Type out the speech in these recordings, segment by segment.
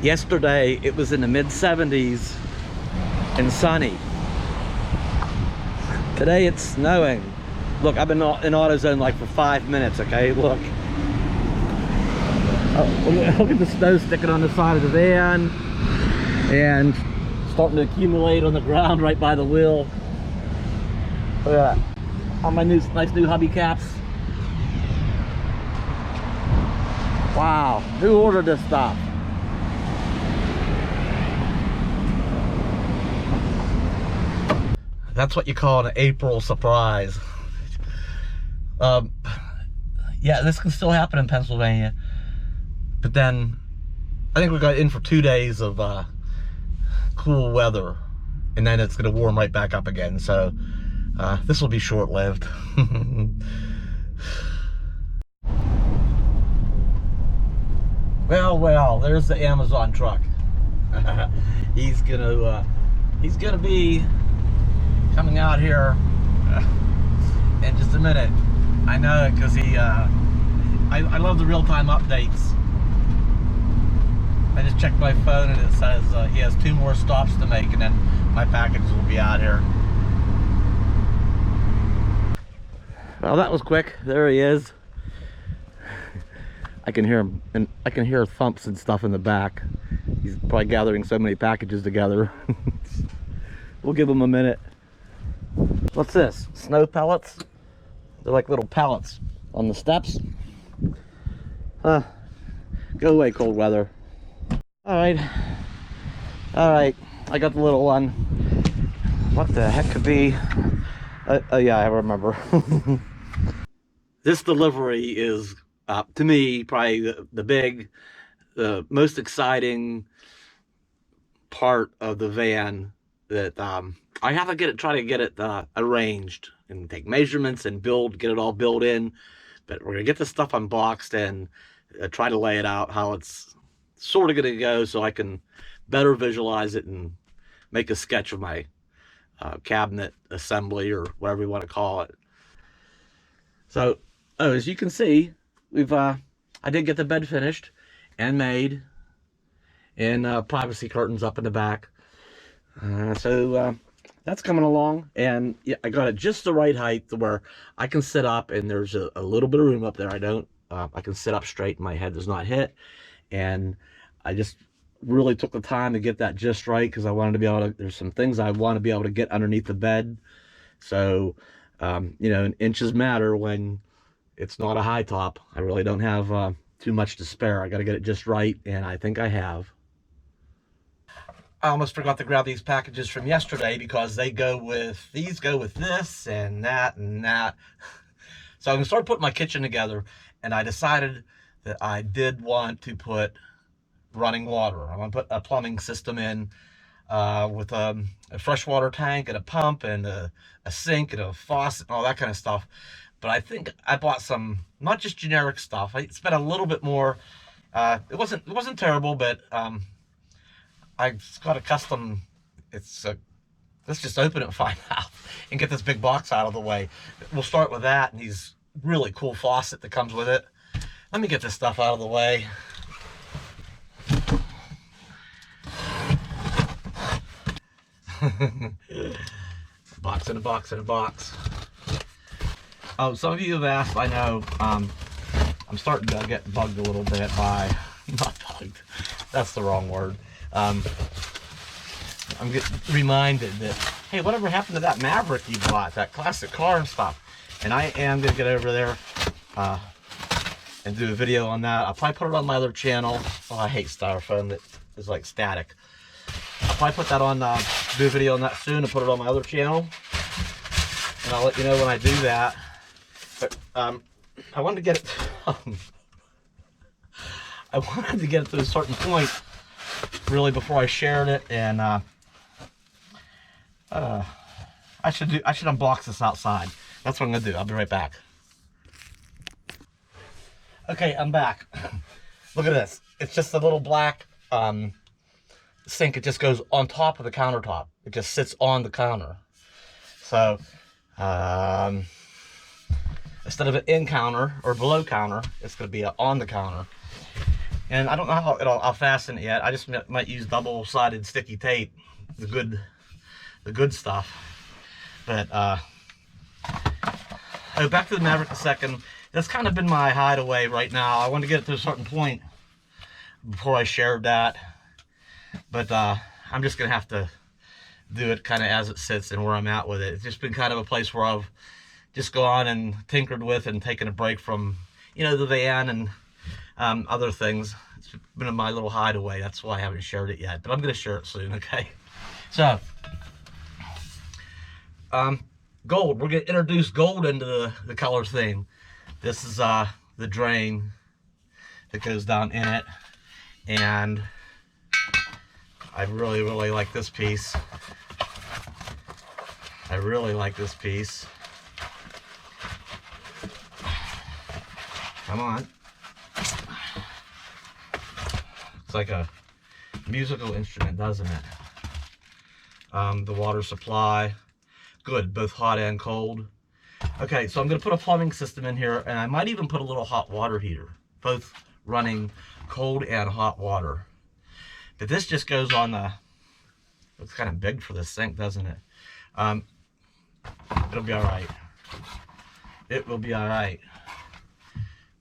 Yesterday, it was in the mid-70s and sunny. Today, it's snowing. Look, I've been in AutoZone like for 5 minutes, okay? Look. Oh, look at the snow sticking on the side of the van and starting to accumulate on the ground right by the wheel. Look at that. On my nice new hubcaps. Wow, who ordered this stuff? That's what you call an April surprise. Yeah, this can still happen in Pennsylvania. But then, I think we got in for 2 days of cool weather. And then it's going to warm right back up again. So, this will be short-lived. Well, there's the Amazon truck. He's gonna be coming out here in just a minute. I know it because I love the real-time updates. I just checked my phone and it says he has 2 more stops to make, and then my packages will be out here. Well, that was quick. There he is. I can hear him, and I can hear thumps and stuff in the back. He's probably gathering so many packages together. We'll give him a minute. What's this? Snow pellets? They're like little pellets on the steps. Go away, cold weather. All right. I got the little one. What the heck could be? Oh yeah, I remember. This delivery is, to me, probably the most exciting part of the van. That I have to try to get it arranged and take measurements and get it all built in. But we're gonna get this stuff unboxed and try to lay it out how it's sort of gonna go, so I can better visualize it and make a sketch of my cabinet assembly, or whatever you want to call it. So, as you can see, I did get the bed finished and made, and privacy curtains up in the back. So that's coming along, and yeah, I got it just the right height to where I can sit up, and there's a little bit of room up there. I can sit up straight and my head does not hit, and I just really took the time to get that just right, because I wanted to be able to, there's some things I want to be able to get underneath the bed. So you know, inches matter when it's not a high top. I really don't have too much to spare. I got to get it just right, and I think I have. I almost forgot to grab these packages from yesterday, because these go with this and that and that. So I'm gonna start putting my kitchen together, and I decided that I did want to put running water. I want to put a plumbing system in with a freshwater tank and a pump and a sink and a faucet and all that kind of stuff. But I think I bought some, not just generic stuff. I spent a little bit more. It wasn't terrible, but I got a custom. Let's just open it and find out, and get this big box out of the way. We'll start with that, and these really cool faucet that comes with it. Let me get this stuff out of the way. Box in a box in a box. Oh, some of you have asked. I know. I'm starting to get bugged a little bit by, not bugged. That's the wrong word. I'm getting reminded that, hey, whatever happened to that Maverick you bought, that classic car and stuff? And I am gonna get over there and do a video on that. I'll probably put it on my other channel. Oh, I hate styrofoam that is like static. I'll probably put that on, do a video on that soon, and put it on my other channel. And I'll let you know when I do that. But I wanted to get it. I wanted to get it to a certain point, really, before I shared it, and I should unbox this outside. That's what I'm gonna do. I'll be right back. Okay, I'm back. Look at this. It's just a little black sink. It just goes on top of the countertop. It just sits on the counter. So instead of an in counter or below counter, it's going to be on the counter. And I don't know how I'll fasten it yet. I just might use double-sided sticky tape, the good stuff. But oh, back to the Maverick a second. That's kind of been my hideaway right now. I want to get it to a certain point before I shared that. But I'm just gonna have to do it kind of as it sits and where I'm at with it. It's just been kind of a place where I've just gone and tinkered with and taken a break from, you know, the van and other things. It's been my little hideaway. That's why I haven't shared it yet, but I'm going to share it soon. Okay. So, gold. We're going to introduce gold into the color theme. This is the drain that goes down in it, and I really like this piece. I really like this piece. Come on. It's like a musical instrument, doesn't it? The water supply, good, both hot and cold. Okay, so I'm going to put a plumbing system in here, and I might even put a little hot water heater, both running cold and hot water. But this just goes on the, looks kind of big for this sink, doesn't it? It'll be all right. It will be all right.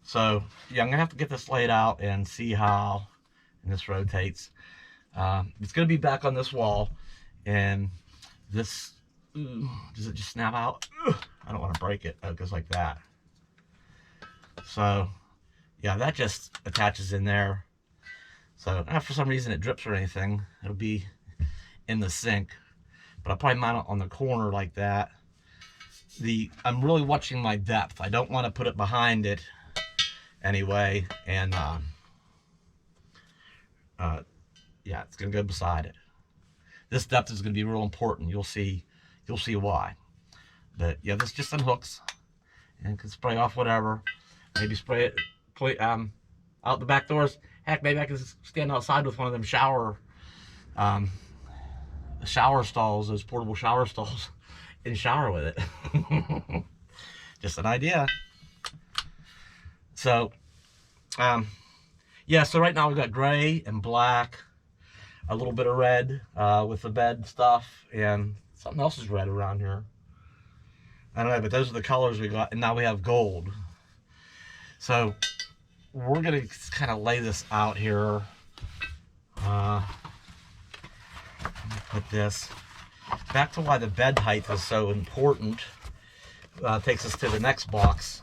So, yeah, I'm going to have to get this laid out and see how this rotates. It's going to be back on this wall, and this, does it just snap out? I don't want to break it. Oh, it goes like that. So, yeah, that just attaches in there. So, if for some reason it drips or anything, it'll be in the sink. But I'll probably mount it on the corner like that. I'm really watching my depth. I don't want to put it behind it anyway, and yeah, it's gonna go beside it. This depth is gonna be real important. You'll see why. But yeah, this just unhooks and can spray off whatever. Maybe spray it out the back doors. Heck, maybe I can stand outside with one of them shower stalls, those portable shower stalls, and shower with it. Just an idea. So, yeah, so right now we've got gray and black, a little bit of red with the bed stuff, and something else is red around here. I don't know, but those are the colors we got, and now we have gold. So, we're going to kind of lay this out here. Let me put this. Back to why the bed height is so important. Takes us to the next box.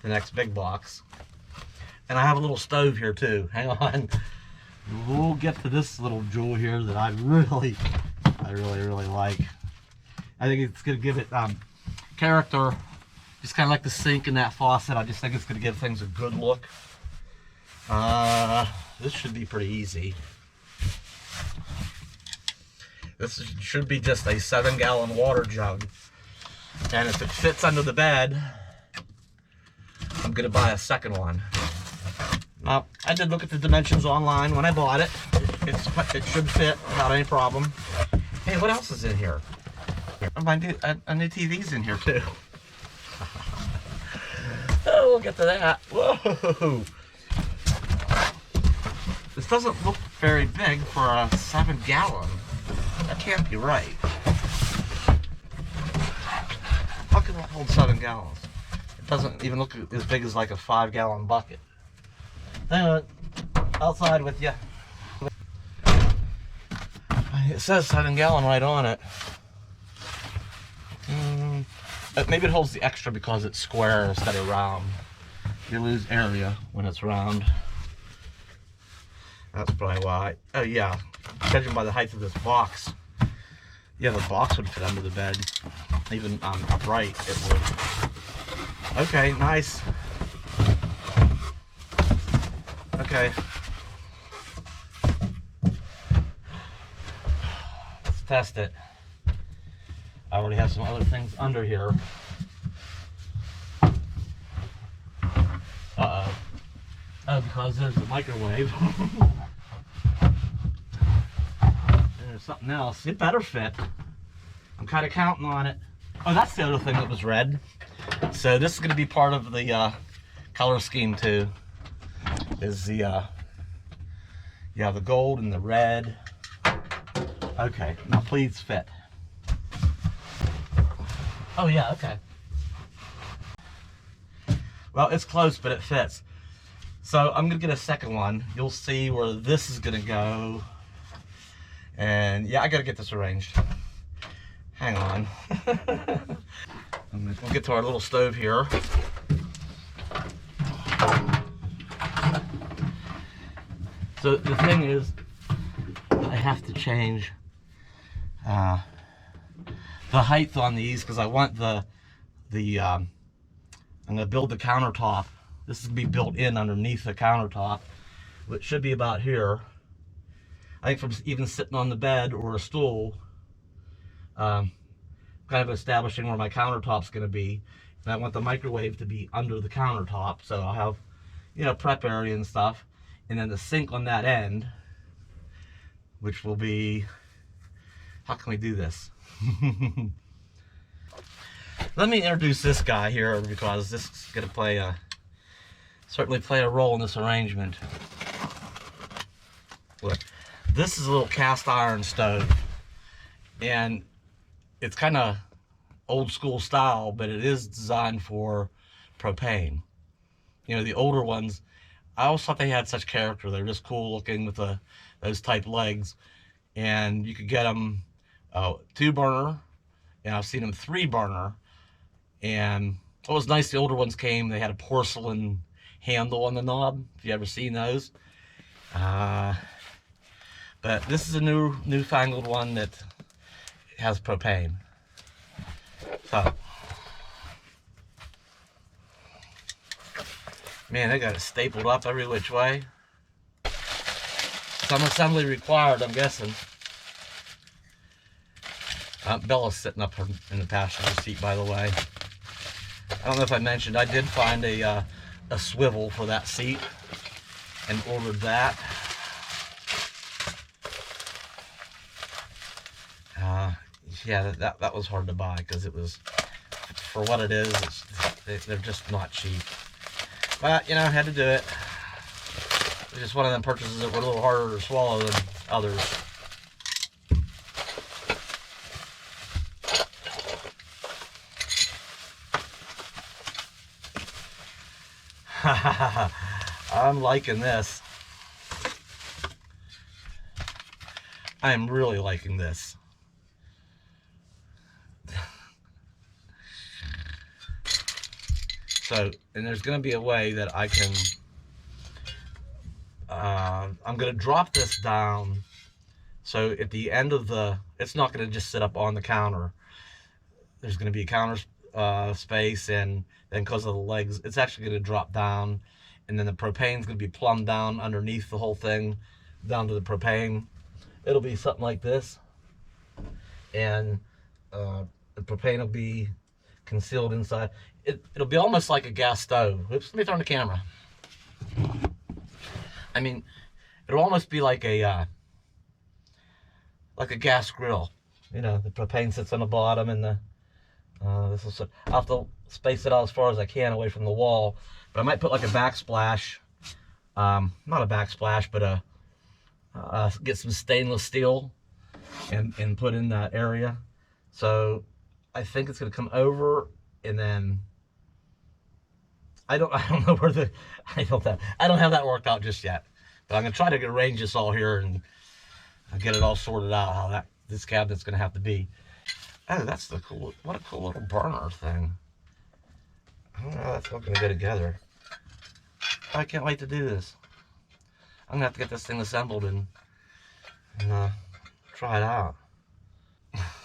The next big box. And I have a little stove here too. Hang on. We'll get to this little jewel here that I really like. I think it's going to give it character. Just kind of like the sink and that faucet. I just think it's going to give things a good look. This should be pretty easy. This should be just a 7-gallon water jug. And if it fits under the bed, I'm going to buy a second one. Now, I did look at the dimensions online when I bought it. It should fit without any problem. Hey, what else is in here? A new TV's in here too. Oh, we'll get to that. Whoa! This doesn't look very big for a 7-gallon. That can't be right. How can that hold 7 gallons? It doesn't even look as big as like a 5-gallon bucket. Hang on, outside with you. It says 7-gallon right on it. Maybe it holds the extra because it's square instead of round. You lose area when it's round. That's probably why. Oh yeah, judging by the height of this box. Yeah, the box would fit under the bed. Even upright, it would. Okay, nice. Okay. Let's test it. I already have some other things under here. Uh-oh. Oh, because there's the microwave. There's something else. It better fit. I'm kind of counting on it. Oh, that's the other thing that was red. So this is going to be part of the color scheme too. Is the You have the gold and the red. Okay, now please fit. Oh yeah, okay. Well, it's close, but it fits. So I'm gonna get a second one. You'll see where this is gonna go. And yeah, I gotta get this arranged. Hang on. We'll get to our little stove here. So the thing is, I have to change the height on these because I want I'm gonna build the countertop. This is gonna be built in underneath the countertop, which should be about here. I think from even sitting on the bed or a stool, kind of establishing where my countertop's gonna be. And I want the microwave to be under the countertop, so I'll have, you know, prep area and stuff. And then the sink on that end, which will be, how can we do this? Let me introduce this guy here because this is going to certainly play a role in this arrangement. Look, this is a little cast iron stove, and it's kind of old school style, but it is designed for propane. You know, the older ones, I always thought they had such character. They're just cool looking with those type legs, and you could get them 2 burner, and I've seen them 3 burner. And what was nice, the older ones came, they had a porcelain handle on the knob, if you ever seen those. But this is a newfangled one that has propane. So, man, they got it stapled up every which way. Some assembly required, I'm guessing. Bella's sitting up in the passenger seat, by the way. I don't know if I mentioned, I did find a swivel for that seat and ordered that. Yeah, that was hard to buy because it was, for what it is, they're just not cheap. But, you know, I had to do it. It's just one of them purchases that were a little harder to swallow than others. I'm liking this. I am really liking this. So, and there's going to be a way that I can, I'm going to drop this down. So at the end of it's not going to just sit up on the counter. There's going to be a counter space, and then because of the legs, it's actually going to drop down. And then the propane's going to be plumbed down underneath the whole thing, down to the propane. It'll be something like this. And the propane will be concealed inside. It'll be almost like a gas stove. Oops, let me turn the camera. I mean, it'll almost be like a gas grill. You know, the propane sits on the bottom, and this will. I'll have to space it out as far as I can away from the wall. But I might put like a backsplash. Not a backsplash, but get some stainless steel and put in that area. So I think it's gonna come over, and then I don't know where I don't have that worked out just yet. But I'm gonna try to arrange this all here and get it all sorted out how this cabinet's gonna have to be. Oh, that's what a cool little burner thing. I don't know how that's all gonna go together. I can't wait to do this. I'm gonna have to get this thing assembled and try it out.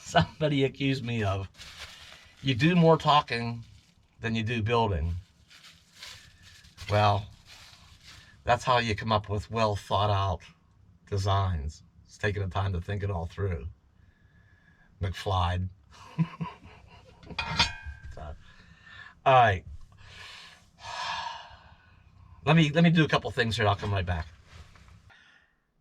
Somebody accused me of, you do more talking than you do building. Well, that's how you come up with well thought out designs. It's taking the time to think it all through. McFly. So, all right. Let me do a couple things here. I'll come right back.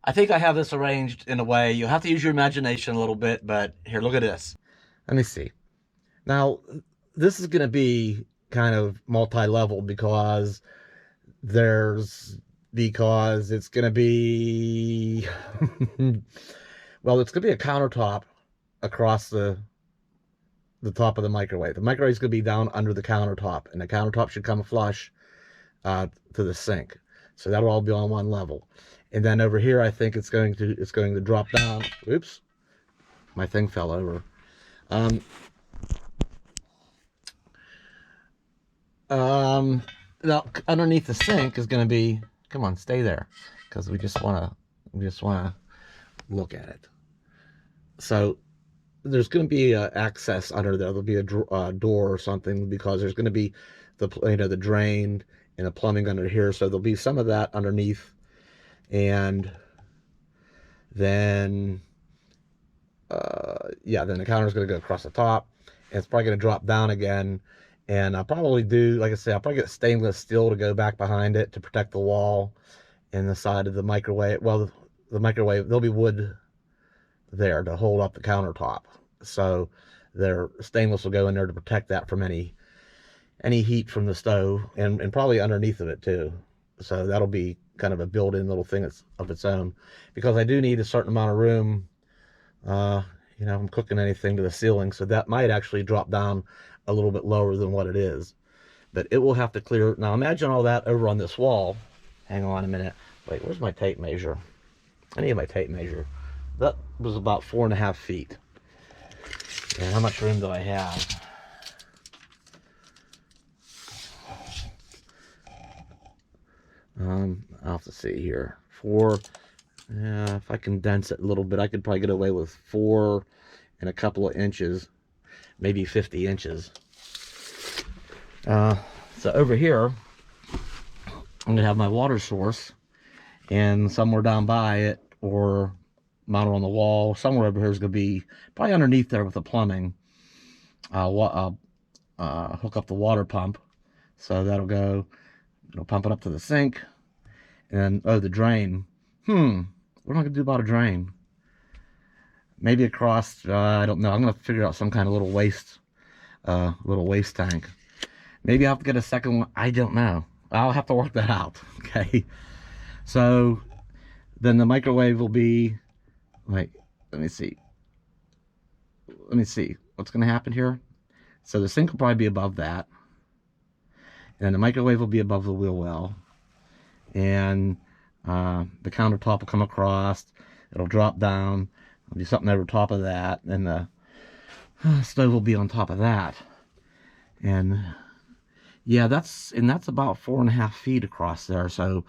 I think I have this arranged in a way. You'll have to use your imagination a little bit, but here, look at this. Let me see. Now, this is going to be kind of multi-level because there's because it's going to be, well, it's going to be a countertop across the top of the microwave. The microwave is going to be down under the countertop, and the countertop should come flush to the sink. So that'll all be on one level. And then over here, I think it's going to drop down. Oops, my thing fell over. Now underneath the sink is going to be, come on, stay there, because we just want to look at it. So there's going to be access under there. There'll be a door or something, because there's going to be the the drain and the plumbing under here. So there'll be some of that underneath, and then yeah, then the counter's going to go across the top, and it's probably going to drop down again. And I'll probably do, like I say, I'll probably get stainless steel to go back behind it to protect the wall and the side of the microwave. Well, the microwave, there'll be wood there to hold up the countertop. So their stainless will go in there to protect that from any heat from the stove, and probably underneath of it too. So that'll be kind of a built-in little thing of its own, because I do need a certain amount of room. You know, I'm cooking anything to the ceiling, so that might actually drop down a little bit lower than what it is, but it will have to clear. Now imagine all that over on this wall. Hang on a minute. Wait, where's my tape measure? I need my tape measure. That was about 4.5 feet. And how much room do I have? I'll have to see here. If I condense it a little bit, I could probably get away with 4 and a couple of inches, maybe 50 inches. So over here, I'm gonna have my water source, and somewhere down by it, or mounted on the wall, somewhere over here is gonna be probably underneath there with the plumbing. I'll hook up the water pump, so that'll go, it'll pump it up to the sink, and the drain. What am I gonna do about a drain? Maybe across, I don't know. I'm gonna figure out some kind of little waste tank. Maybe I'll have to get a second one. I don't know. I'll have to work that out. Okay. So then the microwave will be, like, let me see what's gonna happen here. So the sink will probably be above that, and the microwave will be above the wheel well, and the countertop will come across. It'll drop down. There'll be something over top of that, and the stove will be on top of that. And yeah, that's about 4.5 feet across there, so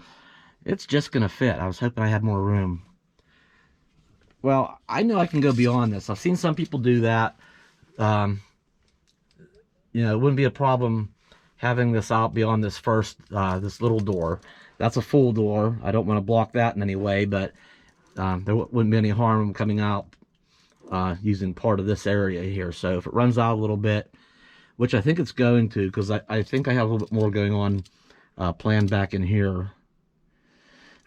it's just gonna fit. I was hoping I had more room. Well, I know I can go beyond this. I've seen some people do that. You know, it wouldn't be a problem having this out beyond this first, this little door. That's a full door. I don't want to block that in any way, but there wouldn't be any harm coming out using part of this area here. So if it runs out a little bit, which I think it's going to, because I think I have a little bit more going on planned back in here.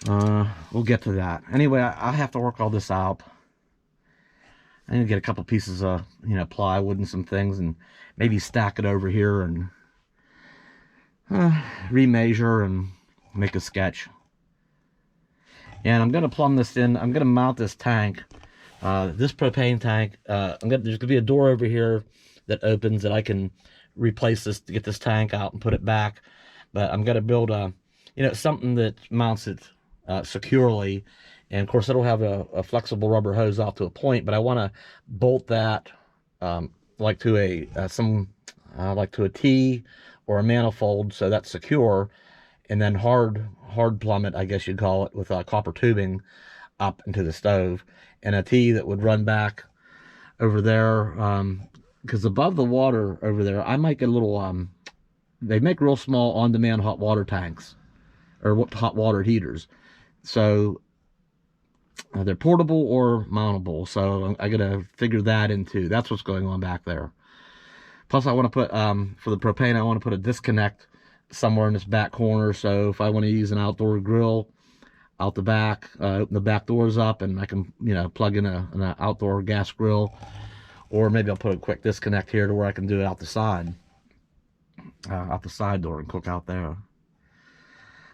We'll get to that. Anyway, I have to work all this out. I need to get a couple pieces of, you know, plywood and some things, and maybe stack it over here and remeasure and make a sketch. And I'm going to plumb this in. I'm going to mount this tank, this propane tank. There's going to be a door over here that opens, that I can replace this to get this tank out and put it back. But I'm going to build something that mounts it securely. And of course, it'll have a flexible rubber hose out to a point, but I want to bolt that like to a T or a manifold, so that's secure, and then hard plumb it, I guess you'd call it, with copper tubing up into the stove, and a T that would run back over there, because above the water over there, I might get a little, they make real small on-demand hot water tanks, or hot water heaters. So they're portable or mountable, so I gotta figure that in too. That's what's going on back there. Plus, I want to put, for the propane, I want to put a disconnect somewhere in this back corner, so if I want to use an outdoor grill out the back, open the back doors up, and I can, plug in an outdoor gas grill, or maybe I'll put a quick disconnect here to where I can do it out the side door and cook out there.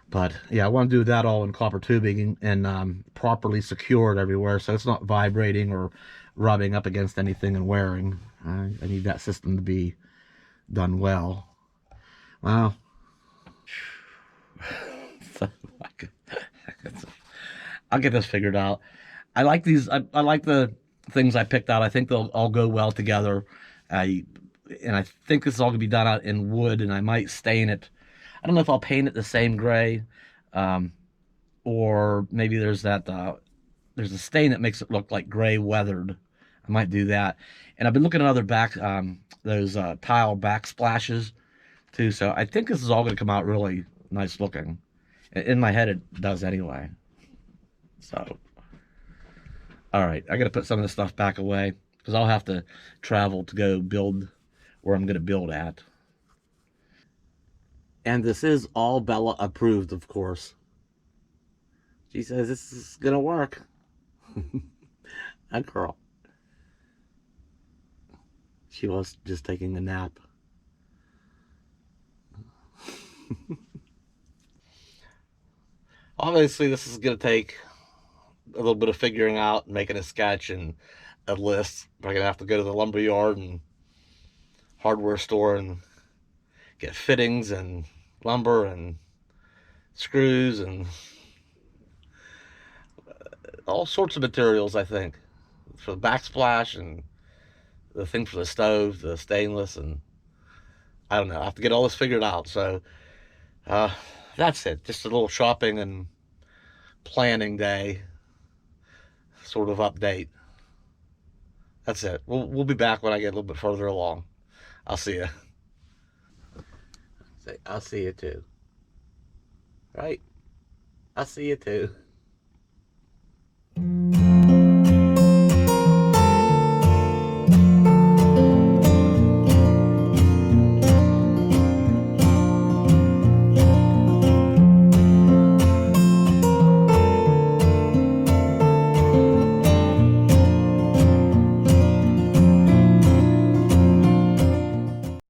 But yeah, I want to do that all in copper tubing and properly secured everywhere so it's not vibrating or rubbing up against anything and wearing. I need that system to be done well. Wow. So I'll get this figured out. I like these. I like the things I picked out. I think they'll all go well together. I and I think this is all gonna be done out in wood, and I might stain it. I don't know if I'll paint it the same gray, um, or maybe there's a stain that makes it look like gray weathered. I might do that. And I've been looking at other those tile backsplashes too. So I think this is all going to come out really nice looking. In my head, it does anyway. So, all right, I got to put some of this stuff back away because I'll have to travel to go build where I'm going to build at. And this is all Bella approved, of course. She says this is going to work. A girl. She was just taking a nap. Obviously, this is going to take a little bit of figuring out, making a sketch and a list. I'm going to have to go to the lumber yard and hardware store and get fittings and lumber and screws and all sorts of materials, I think, for the backsplash and the thing for the stove, the stainless, and I don't know. I have to get all this figured out. So uh, that's it. Just a little shopping and planning day sort of update. That's it. We'll be back when I get a little bit further along. I'll see you. Say, I'll see you too. Right? I'll see you too.